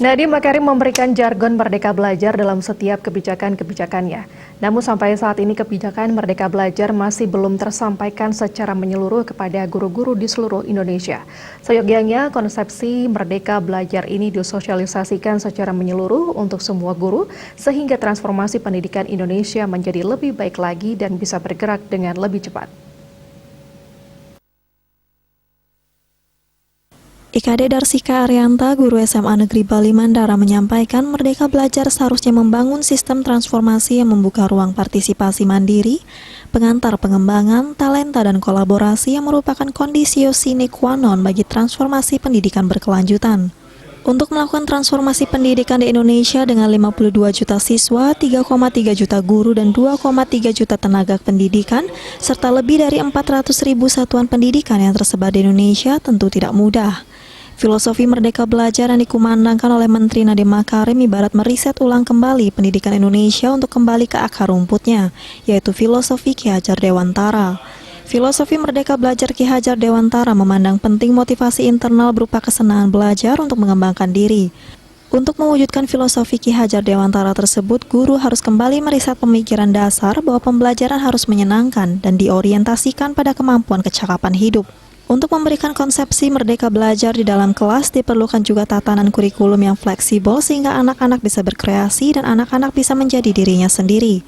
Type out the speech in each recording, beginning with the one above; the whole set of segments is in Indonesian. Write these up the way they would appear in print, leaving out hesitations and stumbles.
Nadiem Makarim memberikan jargon Merdeka Belajar dalam setiap kebijakan-kebijakannya. Namun sampai saat ini kebijakan Merdeka Belajar masih belum tersampaikan secara menyeluruh kepada guru-guru di seluruh Indonesia. Seyogyanya konsepsi Merdeka Belajar ini disosialisasikan secara menyeluruh untuk semua guru sehingga transformasi pendidikan Indonesia menjadi lebih baik lagi dan bisa bergerak dengan lebih cepat. IKD Darsika Arianta, guru SMA Negeri Bali Mandara menyampaikan Merdeka Belajar seharusnya membangun sistem transformasi yang membuka ruang partisipasi mandiri, pengantar pengembangan, talenta dan kolaborasi yang merupakan kondisio sine qua non bagi transformasi pendidikan berkelanjutan. Untuk melakukan transformasi pendidikan di Indonesia dengan 52 juta siswa, 3,3 juta guru dan 2,3 juta tenaga pendidikan, serta lebih dari 400.000 satuan pendidikan yang tersebar di Indonesia tentu tidak mudah. Filosofi Merdeka Belajar yang dikumandangkan oleh Menteri Nadiem Makarim ibarat meriset ulang kembali pendidikan Indonesia untuk kembali ke akar rumputnya, yaitu filosofi Ki Hajar Dewantara. Filosofi Merdeka Belajar Ki Hajar Dewantara memandang penting motivasi internal berupa kesenangan belajar untuk mengembangkan diri. Untuk mewujudkan filosofi Ki Hajar Dewantara tersebut, guru harus kembali meriset pemikiran dasar bahwa pembelajaran harus menyenangkan dan diorientasikan pada kemampuan kecakapan hidup. Untuk memberikan konsepsi Merdeka Belajar di dalam kelas diperlukan juga tatanan kurikulum yang fleksibel sehingga anak-anak bisa berkreasi dan anak-anak bisa menjadi dirinya sendiri.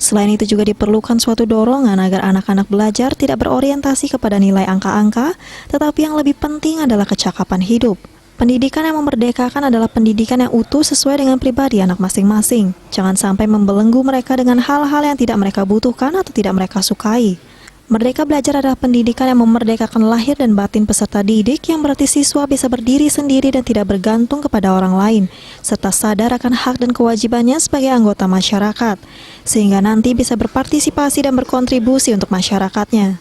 Selain itu juga diperlukan suatu dorongan agar anak-anak belajar tidak berorientasi kepada nilai angka-angka, tetapi yang lebih penting adalah kecakapan hidup. Pendidikan yang memerdekakan adalah pendidikan yang utuh sesuai dengan pribadi anak masing-masing. Jangan sampai membelenggu mereka dengan hal-hal yang tidak mereka butuhkan atau tidak mereka sukai. Merdeka Belajar adalah pendidikan yang memerdekakan lahir dan batin peserta didik, yang berarti siswa bisa berdiri sendiri dan tidak bergantung kepada orang lain, serta sadar akan hak dan kewajibannya sebagai anggota masyarakat, sehingga nanti bisa berpartisipasi dan berkontribusi untuk masyarakatnya.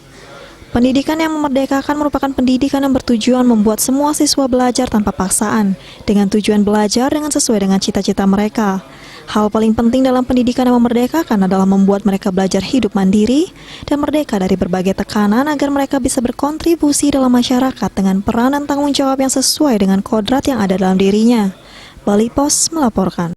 Pendidikan yang memerdekakan merupakan pendidikan yang bertujuan membuat semua siswa belajar tanpa paksaan, dengan tujuan belajar dengan sesuai dengan cita-cita mereka. Hal paling penting dalam pendidikan yang memerdekakan adalah membuat mereka belajar hidup mandiri dan merdeka dari berbagai tekanan agar mereka bisa berkontribusi dalam masyarakat dengan peran dan tanggung jawab yang sesuai dengan kodrat yang ada dalam dirinya. Bali Pos melaporkan.